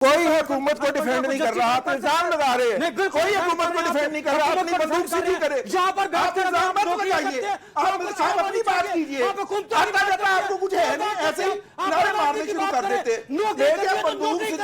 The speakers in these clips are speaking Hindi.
कोई हुकूमत को डिफेंड नहीं कर रहा, आप इल्जाम लगा रहे हैं। कोई हुकूमत को डिफेंड नहीं कर रहा, अपनी बंदूक सीधी करे। यहाँ पर आप इल्जाम मत लगाइए, आप अपनी बात कीजिए। आपको कुछ है नहीं, ऐसे ही नारे मारने शुरू कर देते।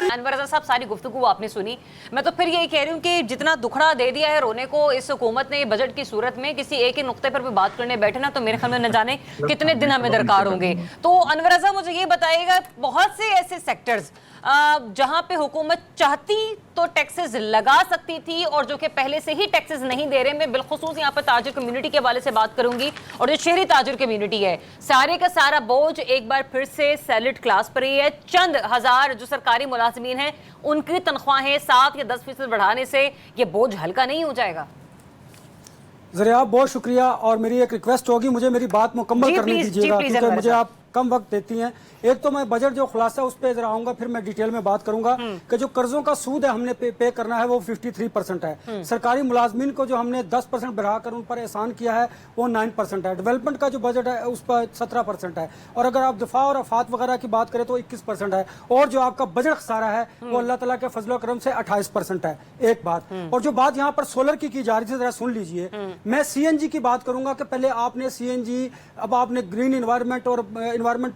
अनवर रजा साहब, सारी गुफ्तगू आपने सुनी। मैं तो फिर यही कह रही हूँ कि जितना दुखड़ा दे दिया है रोने को इस हुकूमत ने बजट की सूरत में, किसी एक ही नुक्ते पर भी बात करने बैठे ना तो मेरे ख्याल में न जाने कितने दिन हमें दरकार होंगे। तो अनवर रजा मुझे ये बताइएगा, बहुत से ऐसे सेक्टर्स जहां पे हुकूमत चाहती तो टैक्सेस लगा सकती थी और जो कि पहले से ही टैक्सेस नहीं दे रहे। मैं बिलखुसूस यहाँ पर ताजिर कम्युनिटी के हवाले से बात करूंगी और जो शहरी ताजिर कम्युनिटी है, सारे का सारा बोझ एक बार फिर से सैलरी क्लास पर ही है। चंद हजार जो सरकारी मुलाजिमीन हैं उनकी तनख्वाहें 7 या 10% बढ़ाने से ये बोझ हल्का नहीं हो जाएगा। जरिया बहुत शुक्रिया और मेरी एक रिक्वेस्ट होगी, मुझे मेरी बात मुकम्मल करने दीजिएगा क्योंकि मुझे आप कम वक्त देती हैं। एक तो मैं बजट जो खुलासा उस पर जरा आऊंगा, फिर मैं डिटेल में बात करूंगा कि जो कर्जों का सूद है हमने पे करना है वो 53% है। सरकारी मुलाजमीन को जो हमने 10% बढ़ाकर उन पर एहसान किया है वो 9% है। डेवलपमेंट का जो बजट है उस पर 17% है और अगर आप दफा और अफात वगैरह की बात करें तो 21% है और जो आपका बजट खसारा है वो अल्लाह ताला के फजलो करम से 28% है। एक बात और जो बात यहाँ पर सोलर की जा रही थी जरा सुन लीजिए। मैं CNG की बात करूंगा कि पहले आपने CNG, अब आपने ग्रीन इन्वायरमेंट और इन्वायरमेंट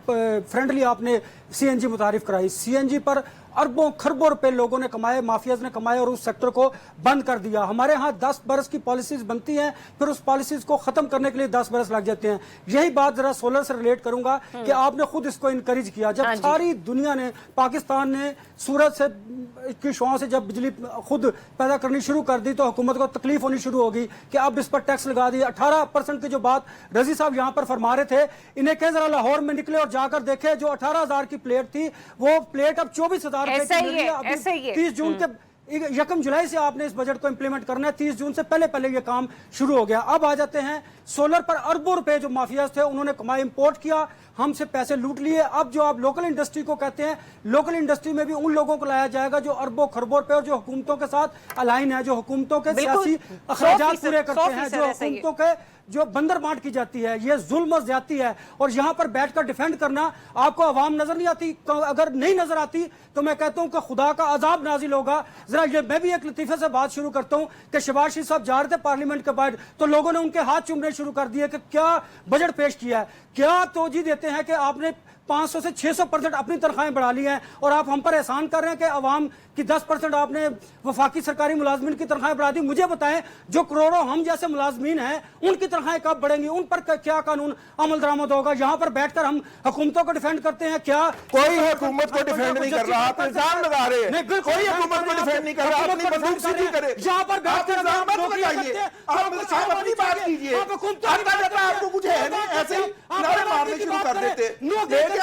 फ्रेंडली आपने CNG मुतारिफ कराई। CNG पर अरबों खरबों रुपए लोगों ने कमाए, माफियाज ने कमाए और उस सेक्टर को बंद कर दिया। हमारे यहाँ 10 बरस की पॉलिसीज बनती हैं, फिर उस पॉलिसीज को खत्म करने के लिए 10 बरस लग जाते हैं। यही बात जरा सोलर से रिलेट करूंगा कि आपने खुद इसको इनकरेज किया। जब सारी दुनिया ने, पाकिस्तान ने सूरज से की शुआओं से जब बिजली खुद पैदा करनी शुरू कर दी तो हुकूमत को तकलीफ होनी शुरू होगी कि अब इस पर टैक्स लगा दिया। 18% की जो बात रजी साहब यहाँ पर फरमा रहे थे, इन्हें कह जरा लाहौर में निकले और जाकर देखे, जो 18,000 की प्लेट थी वो प्लेट अब 24,000 ऐसा ही है। 30 जून के 1 जुलाई से आपने इस बजट को इंप्लीमेंट करना है, 30 जून से पहले ये काम शुरू हो गया। अब आ जाते हैं सोलर पर। अरबों रुपए जो माफियाज थे उन्होंने कमाए, इंपोर्ट किया, हमसे पैसे लूट लिए। अब जो आप लोकल इंडस्ट्री को कहते हैं, लोकल इंडस्ट्री में भी उन लोगों को लाया जाएगा जो अरबों खरबों रुपए और जो हुकूमतों के साथ अलाइन है, जो हुकूमतों के सियासी अखराजात पूरे करते हैं, जो हुकूमतों के जो बंदर बांट की जाती है, ये जुल्म और ज्यादती है। और यहाँ पर बैठकर डिफेंड करना आपको आवाम नजर नहीं आती। अगर नहीं नजर आती तो मैं कहता हूँ कि खुदा का अजाब नाजिल होगा। जरा ये मैं भी एक लतीफे से बात शुरू करता हूँ कि शहबाज शरीफ साहब जा रहे थे पार्लियामेंट के बाहर तो लोगों ने उनके हाथ चूमने शुरू कर दिए कि क्या बजट पेश किया है, क्या तोजी देते हैं कि आपने 500 से 600% अपनी तनख्वाहें बढ़ा ली हैं और आप हम पर एहसान कर रहे हैं कि अवाम की 10% आपने वफाकी सरकारी मुलाजमीन की तनख्वाहें बढ़ा दी। मुझे बताएं, जो करोड़ों हम जैसे मुलाजमीन हैं उनकी तनख्वाहें कब बढ़ेंगी, उन पर क्या कानून अमल दरामद होगा? यहाँ पर बैठकर हम हुकूमतों को डिफेंड करते हैं। क्या कोई हुकूमत को डिफेंड नहीं कर रहा, आप इल्जाम लगा रहे हैं। कोई हुकूमत को डिफेंड नहीं कर रहा, अपनी बंदूक सीधी करे। यहाँ पर इल्जाम मत लगाइए, आप अपनी बात कीजिए। आपको कुछ है नहीं, ऐसे ही नारे मारने शुरू कर देते।